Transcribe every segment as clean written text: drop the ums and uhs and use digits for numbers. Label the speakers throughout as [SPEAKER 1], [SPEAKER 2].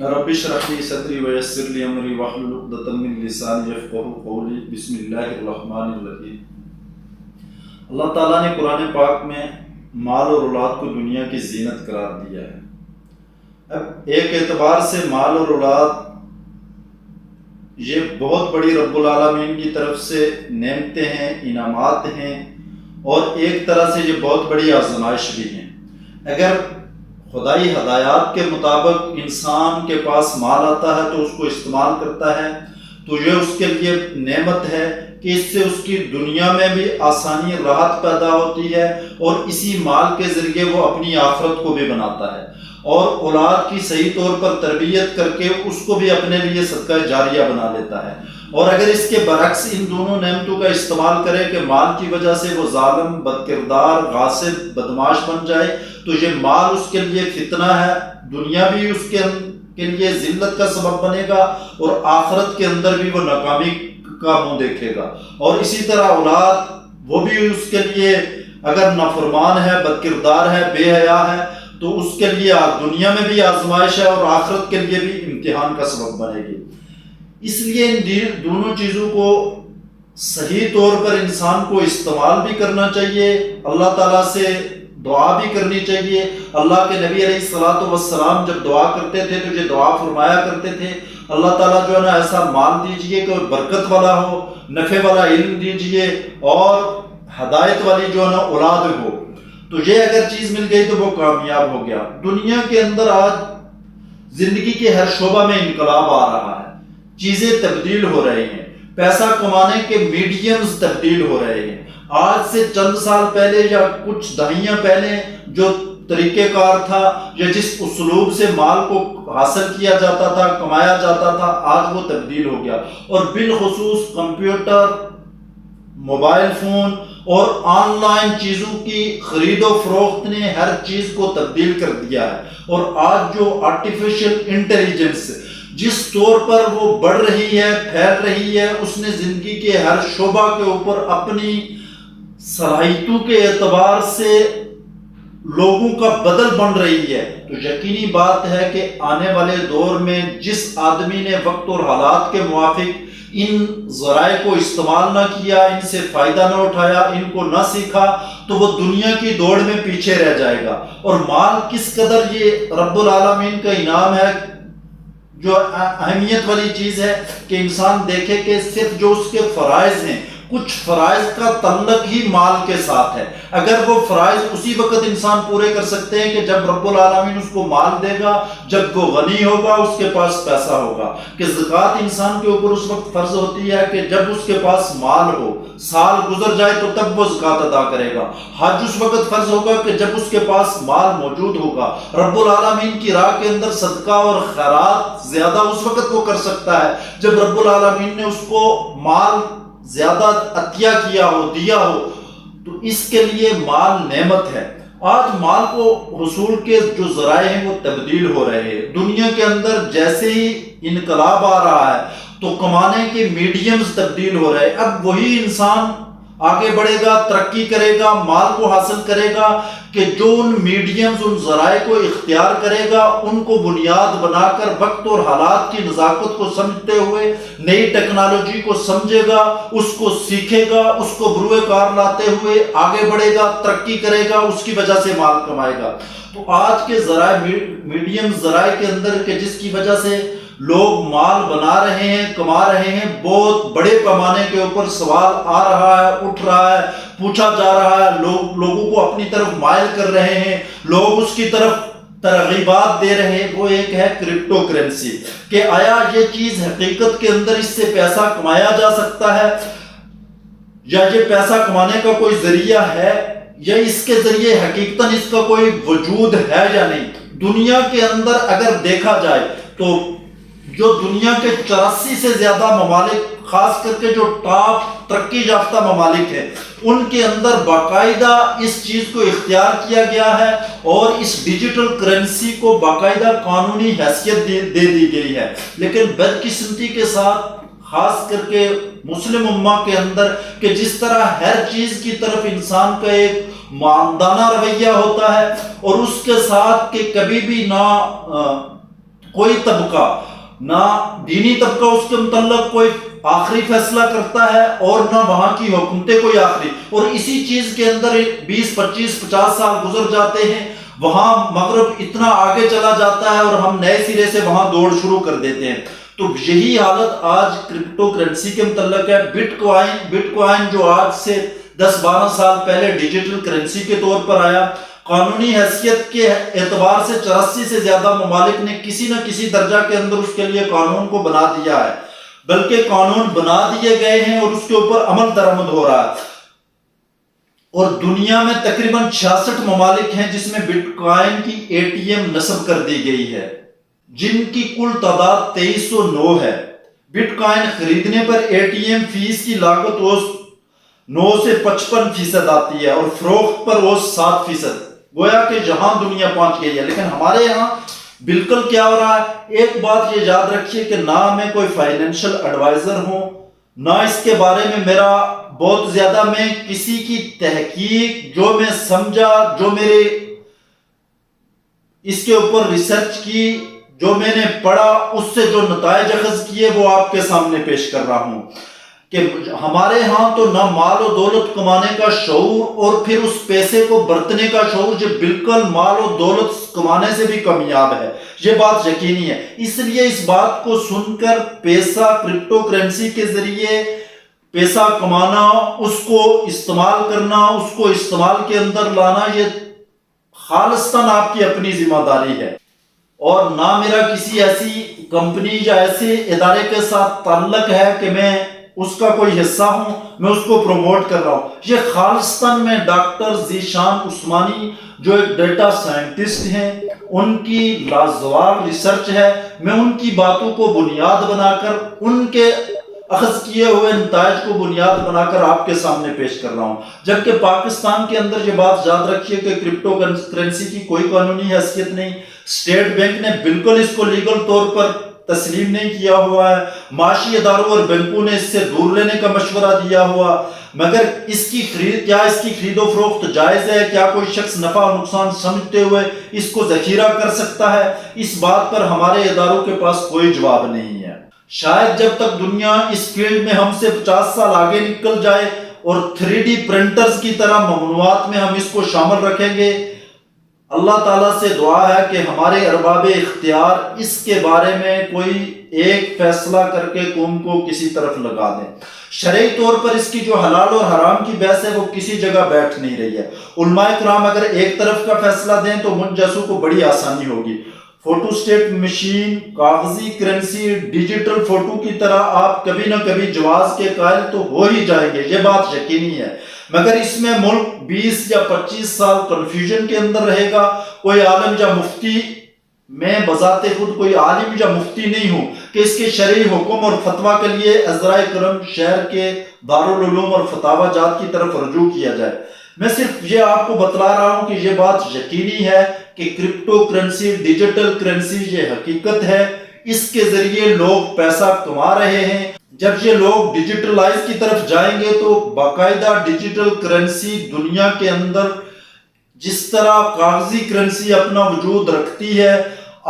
[SPEAKER 1] رب اشرح لي صدري ويسر لي امري واحلل عقدة من لساني يفقهوا قولي بسم اللہ الرحمن الرحیم۔ اللہ تعالیٰ نے قرآن پاک میں مال اور اولاد کو دنیا کی زینت قرار دیا ہے۔ اب ایک اعتبار سے مال اور اولاد یہ بہت بڑی رب العالمین کی طرف سے نعمتیں ہیں، انعامات ہیں، اور ایک طرح سے یہ بہت بڑی آزمائش بھی ہیں۔ اگر خدائی ہدایات کے مطابق انسان کے پاس مال آتا ہے تو اس کو استعمال کرتا ہے تو یہ اس کے لیے نعمت ہے کہ اس سے اس کی دنیا میں بھی آسانی راحت پیدا ہوتی ہے، اور اسی مال کے ذریعے وہ اپنی آخرت کو بھی بناتا ہے، اور اولاد کی صحیح طور پر تربیت کر کے اس کو بھی اپنے لیے صدقہ جاریہ بنا لیتا ہے۔ اور اگر اس کے برعکس ان دونوں نعمتوں کا استعمال کرے کہ مال کی وجہ سے وہ ظالم، بد کردار، غاصب، بدمعاش بن جائے تو یہ مال اس کے لیے فتنہ ہے، دنیا بھی اس کے لیے ذلت کا سبب بنے گا، اور آخرت کے اندر بھی وہ ناکامی کا منہ دیکھے گا۔ اور اسی طرح اولاد وہ بھی اس کے لیے اگر نافرمان ہے، بد کردار ہے، بے حیا ہے تو اس کے لیے دنیا میں بھی آزمائش ہے اور آخرت کے لیے بھی امتحان کا سبب بنے گی۔ اس لیے ان دونوں چیزوں کو صحیح طور پر انسان کو استعمال بھی کرنا چاہیے، اللہ تعالیٰ سے دعا بھی کرنی چاہیے۔ اللہ کے نبی علیہ الصلوۃ والسلام جب دعا کرتے تھے تو یہ دعا فرمایا کرتے تھے، اللہ تعالیٰ جو ہے نا ایسا مال دیجئے کہ برکت والا ہو، نفع والا علم دیجئے، اور ہدایت والی جو ہے نا اولاد ہو۔ تو یہ اگر چیز مل گئی تو وہ کامیاب ہو گیا۔ دنیا کے اندر آج زندگی کے ہر شعبہ میں انقلاب آ رہا ہے، چیزیں تبدیل ہو رہی ہیں، پیسہ کمانے کے میڈیمز تبدیل ہو رہے ہیں۔ آج سے چند سال پہلے یا کچھ دہائیاں پہلے جو طریقہ کار تھا یا جس اسلوب سے مال کو حاصل کیا جاتا تھا، کمایا جاتا تھا، آج وہ تبدیل ہو گیا، اور بالخصوص کمپیوٹر، موبائل فون اور آن لائن چیزوں کی خرید و فروخت نے ہر چیز کو تبدیل کر دیا ہے۔ اور آج جو آرٹیفیشل انٹیلیجنس جس طور پر وہ بڑھ رہی ہے، پھیل رہی ہے، اس نے زندگی کے ہر شعبہ کے اوپر اپنی صلاحیتوں کے اعتبار سے لوگوں کا بدل بن رہی ہے۔ تو یقینی بات ہے کہ آنے والے دور میں جس آدمی نے وقت اور حالات کے موافق ان ذرائع کو استعمال نہ کیا، ان سے فائدہ نہ اٹھایا، ان کو نہ سیکھا، تو وہ دنیا کی دوڑ میں پیچھے رہ جائے گا۔ اور مال کس قدر یہ رب العالمین کا انعام ہے، جو اہمیت والی چیز ہے کہ انسان دیکھے کہ صرف جو اس کے فرائض ہیں، کچھ فرائض کا تعلق ہی مال کے ساتھ ہے۔ اگر وہ فرائض اسی وقت انسان پورے کر سکتے ہیں کہ جب رب العالمین اس کو مال دے گا، جب وہ غنی ہوگا، اس کے پاس پیسہ ہوگا۔ کہ زکوٰۃ انسان کے اوپر اس وقت فرض ہوتی ہے کہ جب اس کے پاس مال ہو، سال گزر جائے تو تب وہ زکوٰۃ ادا کرے گا۔ حج اس وقت فرض ہوگا کہ جب اس کے پاس مال موجود ہوگا۔ رب العالمین کی راہ کے اندر صدقہ اور خیرات زیادہ اس وقت وہ کر سکتا ہے جب رب العالمین نے اس کو مال زیادہ عطیہ کیا ہو، دیا ہو۔ تو اس کے لیے مال نعمت ہے۔ آج مال کو حصول کے جو ذرائع ہیں وہ تبدیل ہو رہے ہیں۔ دنیا کے اندر جیسے ہی انقلاب آ رہا ہے تو کمانے کے میڈیمز تبدیل ہو رہے ہیں۔ اب وہی انسان آگے بڑھے گا، ترقی کرے گا، مال کو حاصل کرے گا کہ جو ان میڈیمز، ان ذرائع کو اختیار کرے گا، ان کو بنیاد بنا کر وقت اور حالات کی نزاکت کو سمجھتے ہوئے نئی ٹیکنالوجی کو سمجھے گا، اس کو سیکھے گا، اس کو بروئے کار لاتے ہوئے آگے بڑھے گا، ترقی کرے گا، اس کی وجہ سے مال کمائے گا۔ تو آج کے ذرائع، میڈیم ذرائع کے اندر کہ جس کی وجہ سے لوگ مال بنا رہے ہیں، کما رہے ہیں، بہت بڑے پیمانے کے اوپر سوال آ رہا ہے، اٹھ رہا ہے، پوچھا جا رہا ہے، لوگوں کو اپنی طرف مائل کر رہے ہیں، لوگ اس کی طرف ترغیبات دے رہے ہیں۔ وہ ایک ہے کرپٹو کرنسی، کہ آیا یہ چیز حقیقت کے اندر اس سے پیسہ کمایا جا سکتا ہے، یا یہ پیسہ کمانے کا کوئی ذریعہ ہے، یا اس کے ذریعے حقیقتاً اس کا کوئی وجود ہے یا نہیں۔ دنیا کے اندر اگر دیکھا جائے تو جو دنیا کے 84 سے زیادہ ممالک، خاص کر کے جو ٹاپ ترقی یافتہ ممالک ہیں، ان کے اندر باقاعدہ اس چیز کو اختیار کیا گیا ہے، اور اس ڈیجیٹل کرنسی کو باقاعدہ قانونی حیثیت دے دی گئی ہے۔ لیکن بدقسمتی کے ساتھ، خاص کر کے مسلم امہ کے اندر، کہ جس طرح ہر چیز کی طرف انسان کا ایک معاندانہ رویہ ہوتا ہے، اور اس کے ساتھ کہ کبھی بھی نہ کوئی طبقہ نہ دینی طبقہ اس کے متعلق کوئی آخری فیصلہ کرتا ہے اور نہ وہاں کی حکومتیں کوئی آخری، اور اسی چیز کے اندر 20 25 50 سال گزر جاتے ہیں، وہاں مغرب اتنا آگے چلا جاتا ہے اور ہم نئے سرے سے وہاں دوڑ شروع کر دیتے ہیں۔ تو یہی حالت آج کرپٹو کرنسی کے متعلق ہے۔ بٹ کوائن جو آج سے 10-12 سال پہلے ڈیجیٹل کرنسی کے طور پر آیا، قانونی حیثیت کے اعتبار سے 84 سے زیادہ ممالک نے کسی نہ کسی درجہ کے اندر اس کے لیے قانون کو بنا دیا ہے، بلکہ قانون بنا دیے گئے ہیں اور اس کے اوپر عمل درآمد ہو رہا ہے۔ اور دنیا میں تقریباً 66 ممالک ہیں جس میں بٹ کوائن کی ATM نصب کر دی گئی ہے، جن کی کل تعداد 2309 ہے۔ بٹ کوائن خریدنے پر ATM فیس کی لاگت 9 سے 55% آتی ہے اور فروخت پر 7%۔ گویا کہ جہاں دنیا پہنچ گئی ہے، لیکن ہمارے یہاں بالکل کیا ہو رہا ہے؟ ایک بات یہ یاد رکھیے کہ نہ میں کوئی فائنینشل ایڈوائزر ہوں، نہ اس کے بارے میں میرا بہت زیادہ، میں کسی کی تحقیق جو میں سمجھا، جو میرے اس کے اوپر ریسرچ کی، جو میں نے پڑھا، اس سے جو نتائج اخذ کیے وہ آپ کے سامنے پیش کر رہا ہوں کہ ہمارے ہاں تو نہ مال و دولت کمانے کا شعور اور پھر اس پیسے کو برتنے کا شعور، جو بالکل مال و دولت کمانے سے بھی کامیاب ہے، یہ بات یقینی ہے۔ اس لیے اس بات کو سن کر پیسہ کرپٹو کرنسی کے ذریعے پیسہ کمانا، اس کو استعمال کرنا، اس کو استعمال کے اندر لانا، یہ خالصتاً آپ کی اپنی ذمہ داری ہے، اور نہ میرا کسی ایسی کمپنی یا ایسے ادارے کے ساتھ تعلق ہے کہ میں اس کا کوئی حصہ ہوں، میں اس کو پروموٹ کر رہا ہوں۔ یہ خالصتاً میں ڈاکٹر ذیشان عثمانی جو ایک ڈیٹا سائنٹسٹ ہیں، ان کی لاجواب ریسرچ ہے، میں ان کی باتوں کو بنیاد بنا کر، ان کے اخذ کیے ہوئے نتائج کو بنیاد بنا کر آپ کے سامنے پیش کر رہا ہوں۔ جبکہ پاکستان کے اندر یہ بات یاد رکھیے کہ کرپٹو کرنسی کی کوئی قانونی حیثیت نہیں، اسٹیٹ بینک نے بالکل اس کو لیگل طور پر تسلیم نہیں کیا ہوا ہے، معاشی اداروں اور بینکوں نے اس سے دور لینے کا مشورہ دیا ہوا، مگر اس کی خرید و فروخت جائز ہے؟ کیا کوئی شخص نفع و نقصان سمجھتے ہوئے اس کو ذخیرہ کر سکتا ہے؟ اس بات پر ہمارے اداروں کے پاس کوئی جواب نہیں ہے۔ شاید جب تک دنیا اس فیلڈ میں ہم سے 50 سال آگے نکل جائے اور 3D پرنٹرز کی طرح ممنوعات میں ہم اس کو شامل رکھیں گے، اللہ تعالیٰ سے دعا ہے کہ ہمارے ارباب اختیار اس کے بارے میں کوئی ایک فیصلہ کر کے قوم کو کسی طرف لگا دیں۔ شرعی طور پر اس کی جو حلال اور حرام کی بحث ہے وہ کسی جگہ بیٹھ نہیں رہی ہے۔ علماء کرام اگر ایک طرف کا فیصلہ دیں تو مجھ جیسوں کو بڑی آسانی ہوگی۔ فوٹو سٹیٹ مشین، کاغذی کرنسی، ڈیجیٹل فوٹو کی طرح آپ کبھی نہ کبھی جواز کے قائل تو ہو ہی جائیں گے، یہ بات یقینی ہے، مگر اس میں ملک 20 یا 25 سال کنفیوژن کے اندر رہے گا۔ کوئی عالم یا مفتی، میں بذات خود کوئی عالم یا مفتی نہیں ہوں کہ اس کے شرعی حکم اور فتویٰ کے لیے عذرائے کرم شہر کے دارالعلوم اور فتاوی جات کی طرف رجوع کیا جائے۔ میں صرف یہ آپ کو بتلا رہا ہوں کہ یہ بات یقینی ہے کہ کرپٹو کرنسی، ڈیجیٹل کرنسی یہ حقیقت ہے، اس کے ذریعے لوگ پیسہ کما رہے ہیں۔ جب یہ لوگ ڈیجیٹلائز کی طرف جائیں گے تو باقاعدہ ڈیجیٹل کرنسی دنیا کے اندر جس طرح کاغذی کرنسی اپنا وجود رکھتی ہے،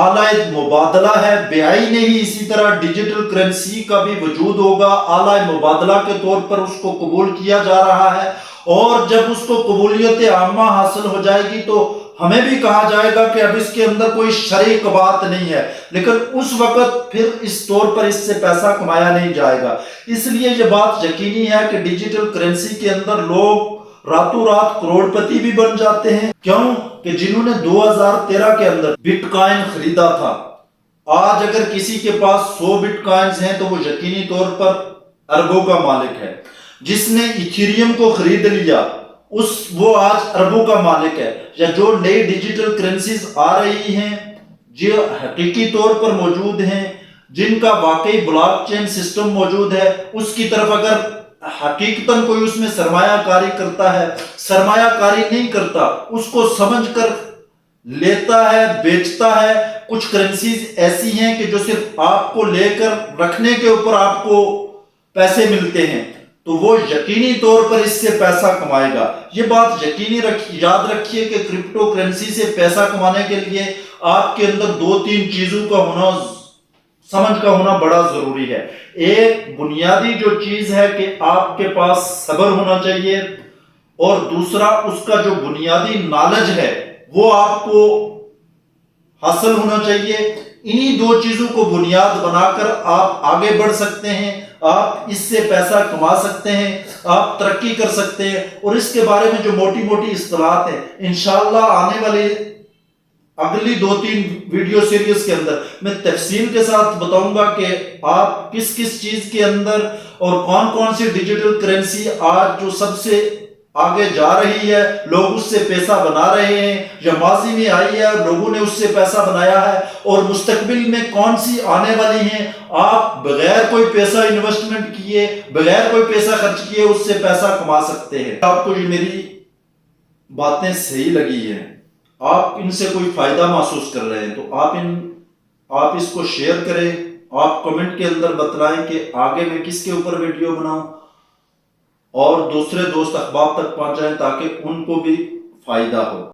[SPEAKER 1] آلہ مبادلہ ہے، بیائی نہیں، اسی طرح ڈیجیٹل کرنسی کا بھی وجود ہوگا، آلہ مبادلہ کے طور پر اس کو قبول کیا جا رہا ہے، اور جب اس کو قبولیت عامہ حاصل ہو جائے گی تو ہمیں بھی کہا جائے گا کہ اب اس کے اندر کوئی شرعی قباحت نہیں ہے، لیکن اس وقت پھر اس طور پر اس سے پیسہ کمایا نہیں جائے گا۔ اس لیے یہ بات یقینی ہے کہ ڈیجیٹل کرنسی کے اندر لوگ راتوں رات کروڑ پتی بھی بن جاتے ہیں۔ کیوں کہ جنہوں نے 2013 کے اندر بٹ کوائن خریدا تھا، آج اگر کسی کے پاس 100 بٹ کوائنز ہیں تو وہ یقینی طور پر اربوں کا مالک ہے۔ جس نے ایتھیریم کو خرید لیا وہ آج اربوں کا مالک ہے۔ یا جو نئی ڈیجیٹل کرنسیز آ رہی ہیں جو حقیقی طور پر موجود ہیں، جن کا واقعی بلاک چین سسٹم موجود ہے، اس کی طرف اگر حقیقتاً کوئی اس میں سرمایہ کاری کرتا ہے، سرمایہ کاری نہیں کرتا، اس کو سمجھ کر لیتا ہے، بیچتا ہے۔ کچھ کرنسیز ایسی ہیں کہ جو صرف آپ کو لے کر رکھنے کے اوپر آپ کو پیسے ملتے ہیں، تو وہ یقینی طور پر اس سے پیسہ کمائے گا۔ یہ بات یاد رکھیے کہ کرپٹو کرنسی سے پیسہ کمانے کے لیے آپ کے اندر 2-3 چیزوں کا ہونا، سمجھ کا ہونا بڑا ضروری ہے۔ ایک بنیادی جو چیز ہے کہ آپ کے پاس صبر ہونا چاہیے، اور دوسرا اس کا جو بنیادی نالج ہے وہ آپ کو حاصل ہونا چاہیے۔ انہی 2 چیزوں کو بنیاد بنا کر آپ آگے بڑھ سکتے ہیں، آپ اس سے پیسہ کما سکتے ہیں، آپ ترقی کر سکتے ہیں۔ اور اس کے بارے میں جو موٹی موٹی اصطلاحات ہیں انشاءاللہ آنے والی اگلی 2-3 ویڈیو سیریز کے اندر میں تفصیل کے ساتھ بتاؤں گا کہ آپ کس کس چیز کے اندر اور کون کون سی ڈیجیٹل کرنسی آج جو سب سے آگے جا رہی ہے، لوگ اس سے پیسہ بنا رہے ہیں، یا ماضی میں آئی ہے لوگوں نے اس سے پیسہ بنایا ہے، اور مستقبل میں کون سی آنے والی ہیں، آپ بغیر کوئی پیسہ انویسٹمنٹ کیے، بغیر کوئی پیسہ خرچ کیے اس سے پیسہ کما سکتے ہیں۔ آپ کو یہ میری باتیں صحیح لگی ہیں، آپ ان سے کوئی فائدہ محسوس کر رہے ہیں، تو آپ اس کو شیئر کریں، آپ کمنٹ کے اندر بتلائیں کہ آگے میں کس کے اوپر ویڈیو بناؤں، اور دوسرے دوست احباب تک پہنچائیں تاکہ ان کو بھی فائدہ ہو۔